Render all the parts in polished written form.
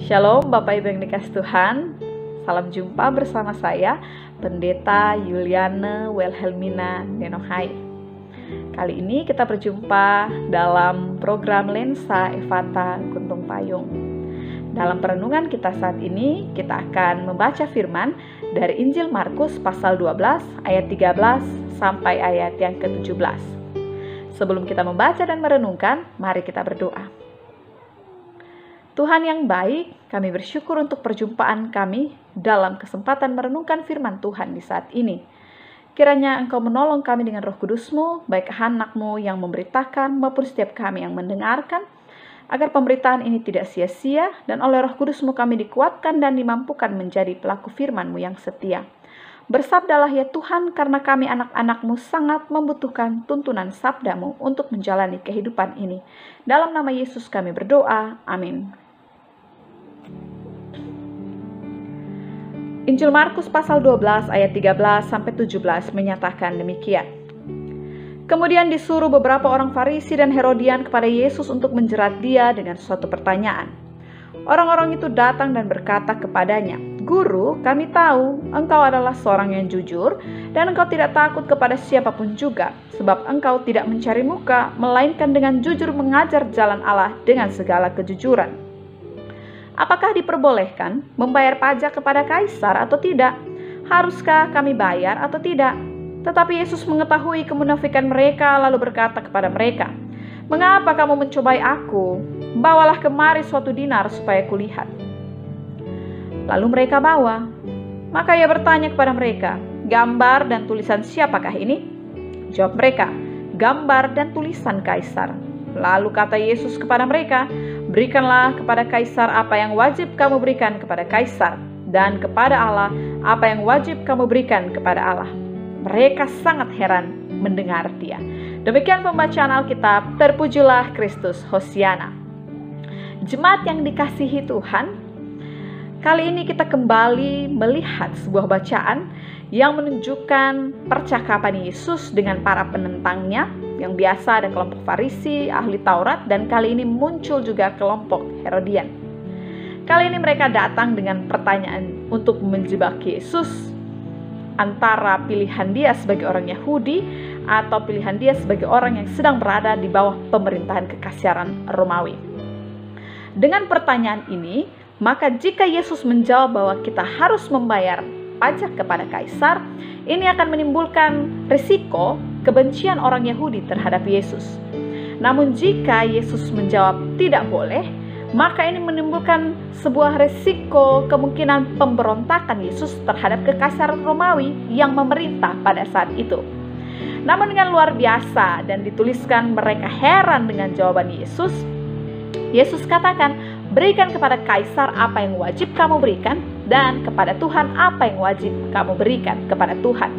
Shalom Bapak Ibu yang dikasih Tuhan. Salam jumpa bersama saya Pendeta Yuliana Wilhelmina Nenohai. Kali ini kita berjumpa dalam program Lensa Ephata Kuntung Payung. Dalam perenungan kita saat ini, kita akan membaca firman dari Injil Markus pasal 12 ayat 13 sampai ayat yang ke-17. Sebelum kita membaca dan merenungkan, mari kita berdoa. Tuhan yang baik, kami bersyukur untuk perjumpaan kami dalam kesempatan merenungkan firman Tuhan di saat ini. Kiranya Engkau menolong kami dengan Roh Kudus-Mu, baik anak-Mu yang memberitakan maupun setiap kami yang mendengarkan, agar pemberitaan ini tidak sia-sia dan oleh Roh Kudus-Mu kami dikuatkan dan dimampukan menjadi pelaku firman-Mu yang setia. Bersabdalah ya Tuhan, karena kami anak-anak-Mu sangat membutuhkan tuntunan sabda-Mu untuk menjalani kehidupan ini. Dalam nama Yesus kami berdoa, amin. Injil Markus pasal 12 ayat 13 sampai 17 menyatakan demikian. Kemudian disuruh beberapa orang Farisi dan Herodian kepada Yesus untuk menjerat dia dengan suatu pertanyaan. Orang-orang itu datang dan berkata kepadanya, "Guru, kami tahu engkau adalah seorang yang jujur dan engkau tidak takut kepada siapapun juga, sebab engkau tidak mencari muka, melainkan dengan jujur mengajar jalan Allah dengan segala kejujuran. Apakah diperbolehkan membayar pajak kepada kaisar atau tidak? Haruskah kami bayar atau tidak?" Tetapi Yesus mengetahui kemunafikan mereka lalu berkata kepada mereka, "Mengapa kamu mencobai aku? Bawalah kemari suatu dinar supaya kulihat." Lalu mereka bawa. Maka ia bertanya kepada mereka, "Gambar dan tulisan siapakah ini?" Jawab mereka, "Gambar dan tulisan kaisar." Lalu kata Yesus kepada mereka, "Berikanlah kepada kaisar apa yang wajib kamu berikan kepada kaisar, dan kepada Allah apa yang wajib kamu berikan kepada Allah." Mereka sangat heran mendengar dia. Demikian pembacaan Alkitab. Terpujilah Kristus, Hosiana. Jemaat yang dikasihi Tuhan, kali ini kita kembali melihat sebuah bacaan yang menunjukkan percakapan Yesus dengan para penentangnya, yang biasa ada kelompok Farisi, ahli Taurat, dan kali ini muncul juga kelompok Herodian. Kali ini mereka datang dengan pertanyaan untuk menjebak Yesus, antara pilihan dia sebagai orang Yahudi atau pilihan dia sebagai orang yang sedang berada di bawah pemerintahan kekaisaran Romawi. Dengan pertanyaan ini, maka jika Yesus menjawab bahwa kita harus membayar pajak kepada kaisar, ini akan menimbulkan risiko kebencian orang Yahudi terhadap Yesus. Namun jika Yesus menjawab tidak boleh, maka ini menimbulkan sebuah risiko kemungkinan pemberontakan Yesus terhadap kekaisaran Romawi yang memerintah pada saat itu. Namun dengan luar biasa dan dituliskan mereka heran dengan jawaban Yesus, Yesus katakan, "Berikan kepada kaisar apa yang wajib kamu berikan, dan kepada Tuhan apa yang wajib kamu berikan kepada Tuhan."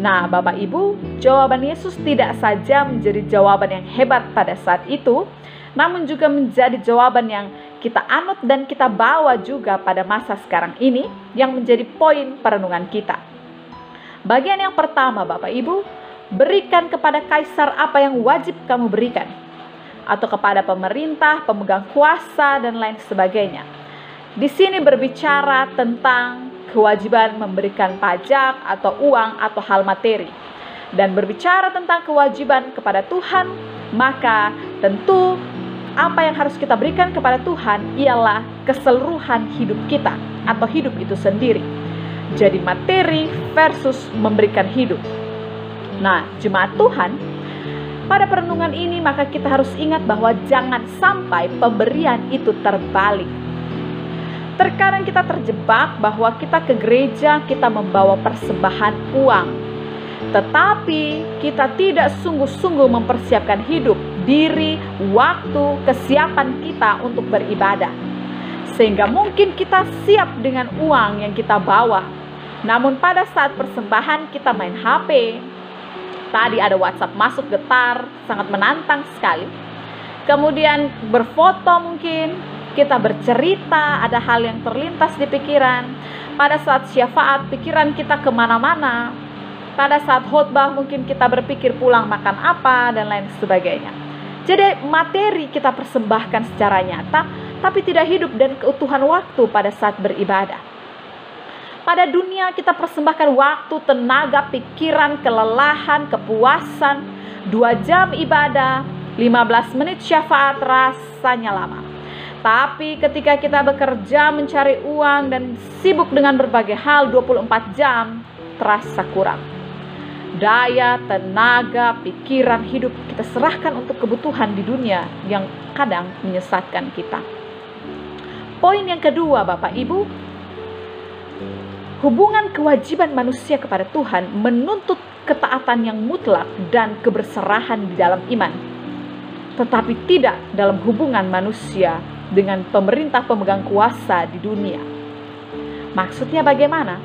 Nah, Bapak Ibu, jawaban Yesus tidak saja menjadi jawaban yang hebat pada saat itu, namun juga menjadi jawaban yang kita anut dan kita bawa juga pada masa sekarang ini, yang menjadi poin perenungan kita. Bagian yang pertama, Bapak Ibu, berikan kepada kaisar apa yang wajib kamu berikan, atau kepada pemerintah, pemegang kuasa, dan lain sebagainya. Di sini berbicara tentang kewajiban memberikan pajak atau uang atau hal materi. Dan berbicara tentang kewajiban kepada Tuhan, maka tentu apa yang harus kita berikan kepada Tuhan ialah keseluruhan hidup kita atau hidup itu sendiri. Jadi materi versus memberikan hidup. Nah, jemaat Tuhan, pada perenungan ini maka kita harus ingat bahwa jangan sampai pemberian itu terbalik. Terkadang kita terjebak bahwa kita ke gereja, kita membawa persembahan uang, tetapi kita tidak sungguh-sungguh mempersiapkan hidup, diri, waktu, kesiapan kita untuk beribadah. Sehingga mungkin kita siap dengan uang yang kita bawa, namun pada saat persembahan kita main HP. Tadi ada WhatsApp masuk, getar, sangat menantang sekali. Kemudian berfoto mungkin, kita bercerita, ada hal yang terlintas di pikiran. Pada saat syafaat, pikiran kita kemana-mana. Pada saat khotbah mungkin kita berpikir pulang makan apa, dan lain sebagainya. Jadi materi kita persembahkan secara nyata, tapi tidak hidup dan keutuhan waktu pada saat beribadah. Pada dunia kita persembahkan waktu, tenaga, pikiran, kelelahan, kepuasan. 2 jam ibadah, 15 menit syafaat rasanya lama. Tapi ketika kita bekerja mencari uang dan sibuk dengan berbagai hal 24 jam, terasa kurang. Daya, tenaga, pikiran, hidup kita serahkan untuk kebutuhan di dunia yang kadang menyesatkan kita. Poin yang kedua, Bapak Ibu, hubungan kewajiban manusia kepada Tuhan menuntut ketaatan yang mutlak dan keberserahan di dalam iman, tetapi tidak dalam hubungan manusia dengan pemerintah pemegang kuasa di dunia. Maksudnya bagaimana?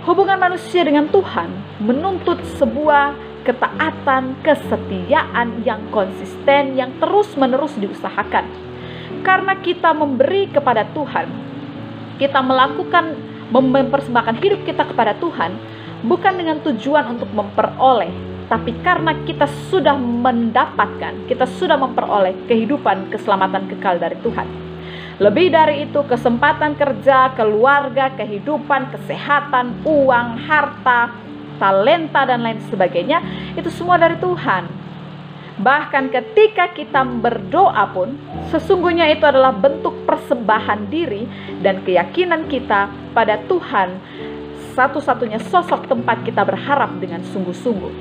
Hubungan manusia dengan Tuhan menuntut sebuah ketaatan, kesetiaan yang konsisten, yang terus-menerus diusahakan. Karena kita memberi kepada Tuhan, kita mempersembahkan hidup kita kepada Tuhan, bukan dengan tujuan untuk memperoleh, tapi karena kita sudah mendapatkan, kita sudah memperoleh kehidupan, keselamatan kekal dari Tuhan. Lebih dari itu, kesempatan kerja, keluarga, kehidupan, kesehatan, uang, harta, talenta, dan lain sebagainya, itu semua dari Tuhan. Bahkan ketika kita berdoa pun, sesungguhnya itu adalah bentuk persembahan diri dan keyakinan kita pada Tuhan, satu-satunya sosok tempat kita berharap dengan sungguh-sungguh.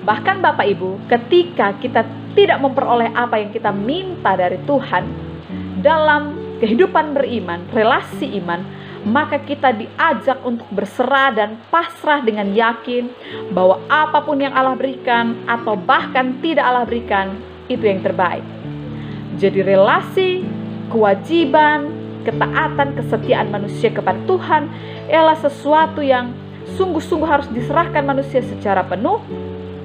Bahkan Bapak Ibu, ketika kita tidak memperoleh apa yang kita minta dari Tuhan, dalam kehidupan beriman, relasi iman, maka kita diajak untuk berserah dan pasrah dengan yakin bahwa apapun yang Allah berikan atau bahkan tidak Allah berikan, itu yang terbaik. Jadi relasi, kewajiban, ketaatan, kesetiaan manusia kepada Tuhan ialah sesuatu yang sungguh-sungguh harus diserahkan manusia secara penuh,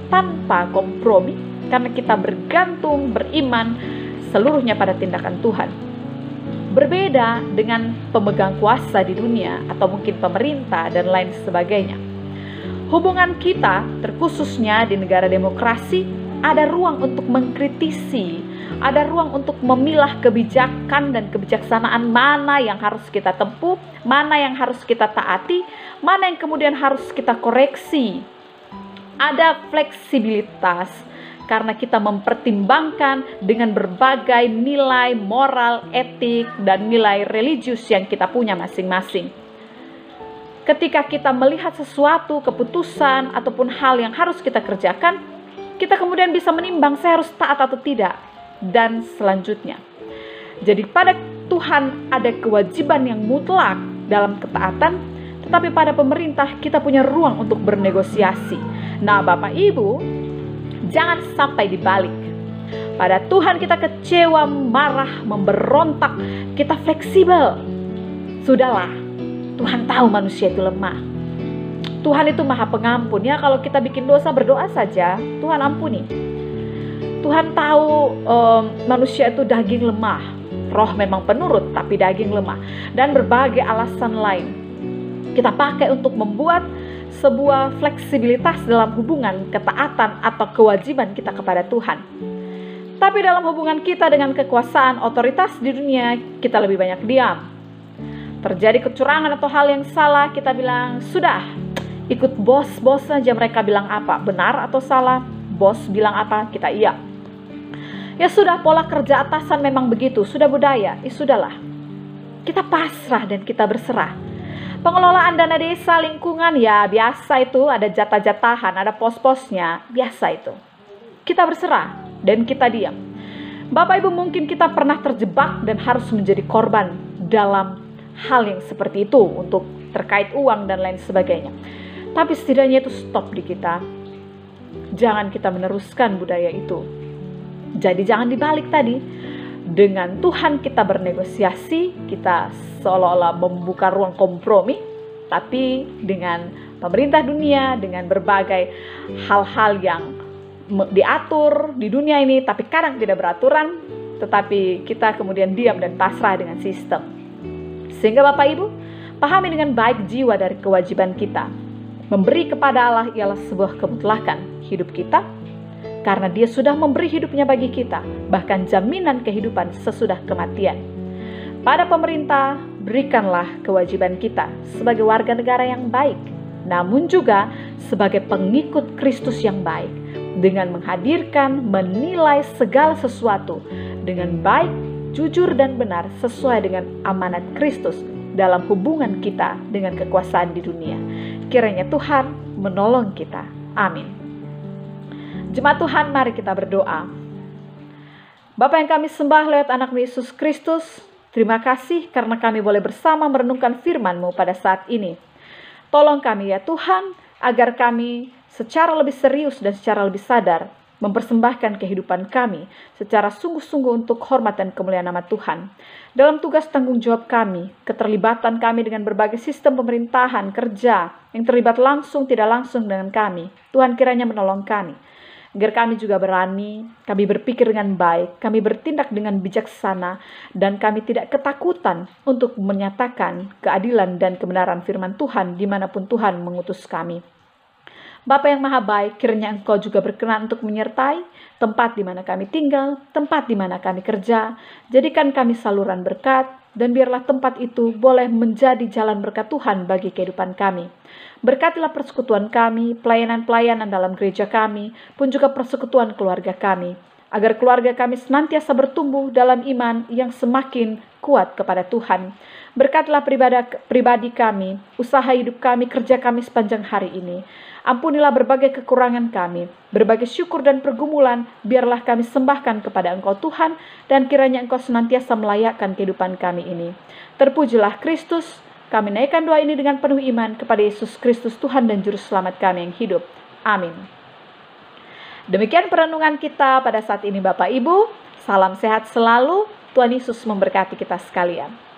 tanpa kompromi, karena kita bergantung, beriman seluruhnya pada tindakan Tuhan. Berbeda dengan pemegang kuasa di dunia atau mungkin pemerintah dan lain sebagainya. Hubungan kita, terkhususnya di negara demokrasi, ada ruang untuk mengkritisi, ada ruang untuk memilah kebijakan dan kebijaksanaan mana yang harus kita tempuh, mana yang harus kita taati, mana yang kemudian harus kita koreksi. Ada fleksibilitas karena kita mempertimbangkan dengan berbagai nilai moral, etik, dan nilai religius yang kita punya masing-masing. Ketika kita melihat sesuatu, keputusan, ataupun hal yang harus kita kerjakan, kita kemudian bisa menimbang saya harus taat atau tidak, dan selanjutnya. Jadi pada Tuhan ada kewajiban yang mutlak dalam ketaatan, tetapi pada pemerintah kita punya ruang untuk bernegosiasi. Nah Bapak Ibu, jangan sampai dibalik. Pada Tuhan kita kecewa, marah, memberontak, kita fleksibel. Sudahlah, Tuhan tahu manusia itu lemah. Tuhan itu maha pengampun ya, kalau kita bikin dosa berdoa saja, Tuhan ampuni. Tuhan tahu manusia itu daging lemah. Roh memang penurut, tapi daging lemah. Dan berbagai alasan lain kita pakai untuk membuat sebuah fleksibilitas dalam hubungan ketaatan atau kewajiban kita kepada Tuhan. Tapi dalam hubungan kita dengan kekuasaan otoritas di dunia, kita lebih banyak diam. Terjadi kecurangan atau hal yang salah, kita bilang, sudah, ikut bos saja, mereka bilang apa, benar atau salah, bos bilang apa, kita iya. Ya sudah, pola kerja atasan memang begitu, sudah budaya, ya sudahlah. Kita pasrah dan kita berserah. Pengelolaan dana desa, lingkungan, ya biasa itu, ada jatah-jatahan, ada pos-posnya, biasa itu. Kita berserah dan kita diam. Bapak Ibu, mungkin kita pernah terjebak dan harus menjadi korban dalam hal yang seperti itu untuk terkait uang dan lain sebagainya. Tapi setidaknya itu stop di kita. Jangan kita meneruskan budaya itu. Jadi jangan dibalik tadi. Dengan Tuhan kita bernegosiasi, kita seolah-olah membuka ruang kompromi, tapi dengan pemerintah dunia, dengan berbagai hal-hal yang diatur di dunia ini, tapi kadang tidak beraturan, tetapi kita kemudian diam dan pasrah dengan sistem. Sehingga Bapak Ibu, pahami dengan baik jiwa dari kewajiban kita. Memberi kepada Allah ialah sebuah kemutlakan hidup kita, karena Dia sudah memberi hidupnya bagi kita, bahkan jaminan kehidupan sesudah kematian. Pada pemerintah, berikanlah kewajiban kita sebagai warga negara yang baik, namun juga sebagai pengikut Kristus yang baik, dengan menghadirkan, menilai segala sesuatu dengan baik, jujur dan benar sesuai dengan amanat Kristus dalam hubungan kita dengan kekuasaan di dunia. Kiranya Tuhan menolong kita. Amin. Jemaat Tuhan, mari kita berdoa. Bapa yang kami sembah lewat anak Yesus Kristus, terima kasih karena kami boleh bersama merenungkan firman-Mu pada saat ini. Tolong kami ya Tuhan, agar kami secara lebih serius dan secara lebih sadar mempersembahkan kehidupan kami secara sungguh-sungguh untuk hormat dan kemuliaan nama Tuhan. Dalam tugas tanggung jawab kami, keterlibatan kami dengan berbagai sistem pemerintahan, kerja, yang terlibat langsung tidak langsung dengan kami, Tuhan kiranya menolong kami, agar kami juga berani, kami berpikir dengan baik, kami bertindak dengan bijaksana, dan kami tidak ketakutan untuk menyatakan keadilan dan kebenaran firman Tuhan dimanapun Tuhan mengutus kami. Bapa yang maha baik, kiranya Engkau juga berkenan untuk menyertai tempat di mana kami tinggal, tempat di mana kami kerja. Jadikan kami saluran berkat, dan biarlah tempat itu boleh menjadi jalan berkat Tuhan bagi kehidupan kami. Berkatilah persekutuan kami, pelayanan-pelayanan dalam gereja kami, pun juga persekutuan keluarga kami, agar keluarga kami senantiasa bertumbuh dalam iman yang semakin kuat kepada Tuhan. Berkatilah pribadi kami, usaha hidup kami, kerja kami sepanjang hari ini. Ampunilah berbagai kekurangan kami, berbagai syukur dan pergumulan, biarlah kami sembahkan kepada Engkau Tuhan, dan kiranya Engkau senantiasa melayakkan kehidupan kami ini. Terpujilah Kristus, kami naikkan doa ini dengan penuh iman kepada Yesus Kristus Tuhan dan Juru Selamat kami yang hidup. Amin. Demikian perenungan kita pada saat ini Bapak Ibu. Salam sehat selalu, Tuhan Yesus memberkati kita sekalian.